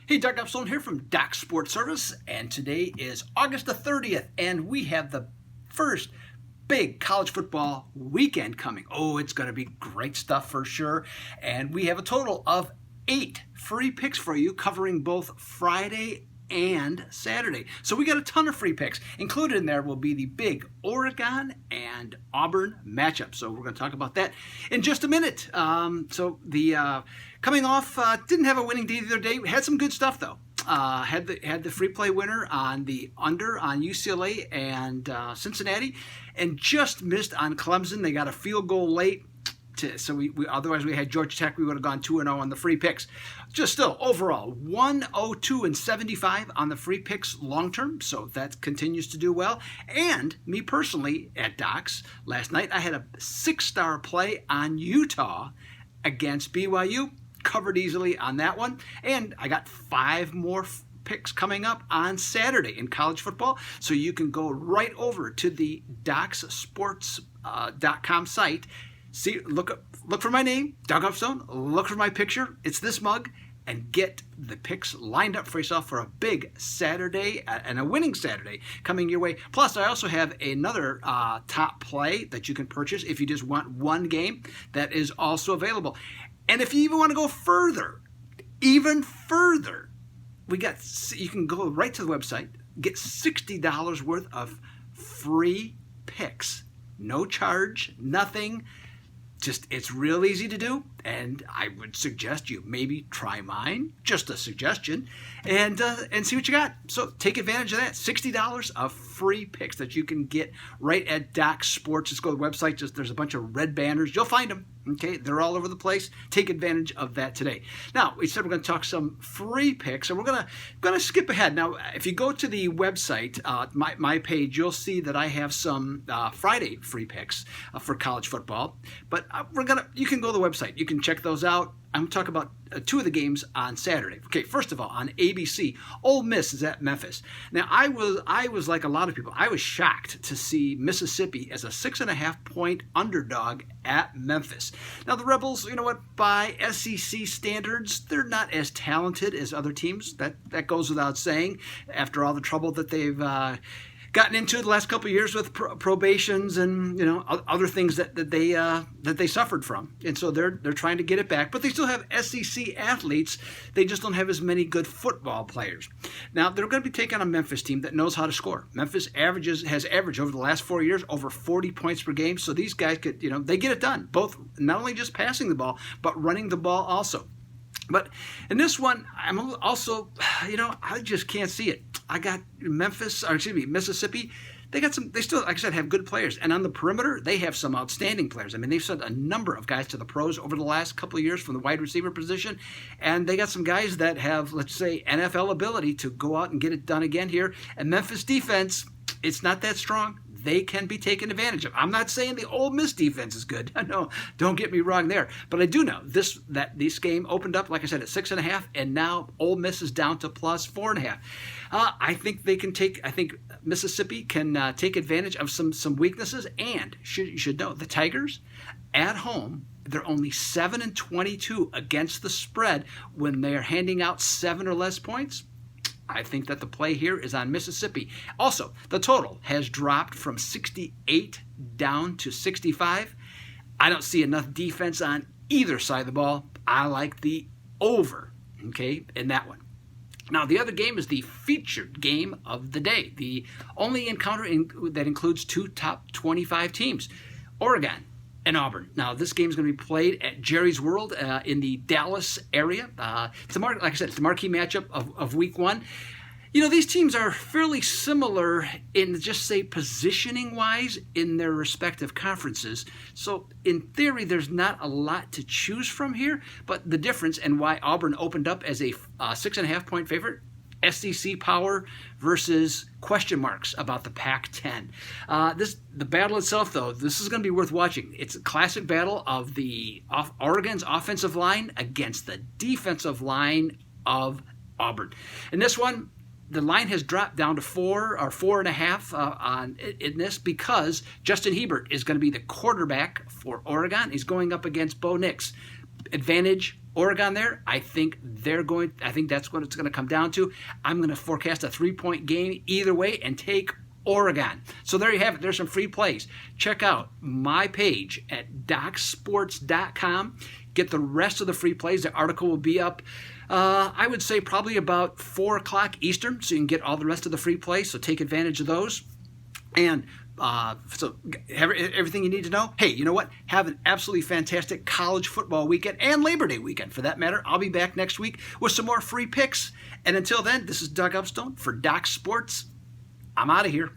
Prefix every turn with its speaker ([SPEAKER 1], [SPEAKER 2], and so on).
[SPEAKER 1] Hey, Doug Upstone here from Doc Sports Service, and today is August the 30th, and we have the first big college football weekend coming. Oh, it's going to be great stuff for sure, and we have a total of 8 free picks for you covering both Friday and Saturday. So we got a ton of free picks. Included in there will be the big Oregon and Auburn matchup. So we're going to talk about that in just a minute. Coming off, didn't have a winning day the other day. Had some good stuff though. Had the free play winner on the under on UCLA and Cincinnati, and just missed on Clemson. They got a field goal late. So we otherwise we had Georgia Tech. We would have gone 2-0 on the free picks. Just still overall 102 and 75 on the free picks long term. So that continues to do well. And me personally at Docs last night I had a 6-star play on Utah against BYU. Covered easily on that one, and I got 5 more picks coming up on Saturday in college football. So you can go right over to the DocsSports.com site. See, look for my name, Doug Upstone. Look for my picture. It's this mug, and get the picks lined up for yourself for a big Saturday and a winning Saturday coming your way. Plus, I also have another top play that you can purchase if you just want one game that is also available. And if you even want to go even further, you can go right to the website, get $60 worth of free picks. No charge, nothing. Just, it's real easy to do, and I would suggest you maybe try mine, just a suggestion, and see what you got. So take advantage of that. $60 of free picks that you can get right at Doc Sports. Just go to the website. There's a bunch of red banners. You'll find them. Okay, they're all over the place. Take advantage of that today. Now, we said we're going to talk some free picks, and we're going to skip ahead. Now, if you go to the website, my page, you'll see that I have some Friday free picks for college football. But you can go to the website. You can check those out. I'm going to talk about 2 of the games on Saturday. Okay, first of all, on ABC, Ole Miss is at Memphis. Now, I was like a lot of people. I was shocked to see Mississippi as a 6.5-point underdog at Memphis. Now, the Rebels, you know what, by SEC standards, they're not as talented as other teams. That goes without saying after all the trouble that they've gotten into the last couple of years with probations and other things that they suffered from, and so they're trying to get it back. But they still have SEC athletes. They just don't have as many good football players. Now they're going to be taking on a Memphis team that knows how to score. Memphis has averaged over the last 4 years over 40 points per game. So these guys could they get it done, both not only just passing the ball but running the ball also. But in this one, I'm also, I just can't see it. I got Mississippi. They still, like I said, have good players. And on the perimeter, they have some outstanding players. I mean, they've sent a number of guys to the pros over the last couple of years from the wide receiver position. And they got some guys that have, let's say, NFL ability to go out and get it done again here. And Memphis defense, it's not that strong. They can be taken advantage of. I'm not saying the Ole Miss defense is good. No, don't get me wrong there. But I do know that this game opened up, like I said, at 6.5, and now Ole Miss is down to plus 4.5. I think Mississippi can take advantage of some weaknesses. And you should know the Tigers at home, they're only 7-22 against the spread when they're handing out 7 or less points. I think that the play here is on Mississippi. Also, the total has dropped from 68 down to 65. I don't see enough defense on either side of the ball. I like the over, okay, in that one. Now, the other game is the featured game of the day, the only encounter that includes 2 top 25 teams, Oregon and Auburn. Now, this game is going to be played at Jerry's World in the Dallas area. Like I said, it's the marquee matchup of Week 1. These teams are fairly similar in just, say, positioning-wise in their respective conferences. So, in theory, there's not a lot to choose from here. But the difference and why Auburn opened up as a 6.5-point favorite, SEC power versus question marks about the Pac-10. The battle itself, though, this is going to be worth watching. It's a classic battle of Oregon's offensive line against the defensive line of Auburn. In this one, the line has dropped down to 4 or 4.5 in this because Justin Herbert is going to be the quarterback for Oregon. He's going up against Bo Nix. Advantage Oregon there, I think that's what it's going to come down to. I'm going to forecast a 3-point game either way and take Oregon. So there you have it. There's some free plays. Check out my page at docsports.com. Get the rest of the free plays. The article will be up, I would say probably about 4 o'clock Eastern, so you can get all the rest of the free plays. So take advantage of those. And so everything you need to know. Hey, you know what? Have an absolutely fantastic college football weekend and Labor Day weekend, for that matter. I'll be back next week with some more free picks. And until then, this is Doug Upstone for Doc Sports. I'm out of here.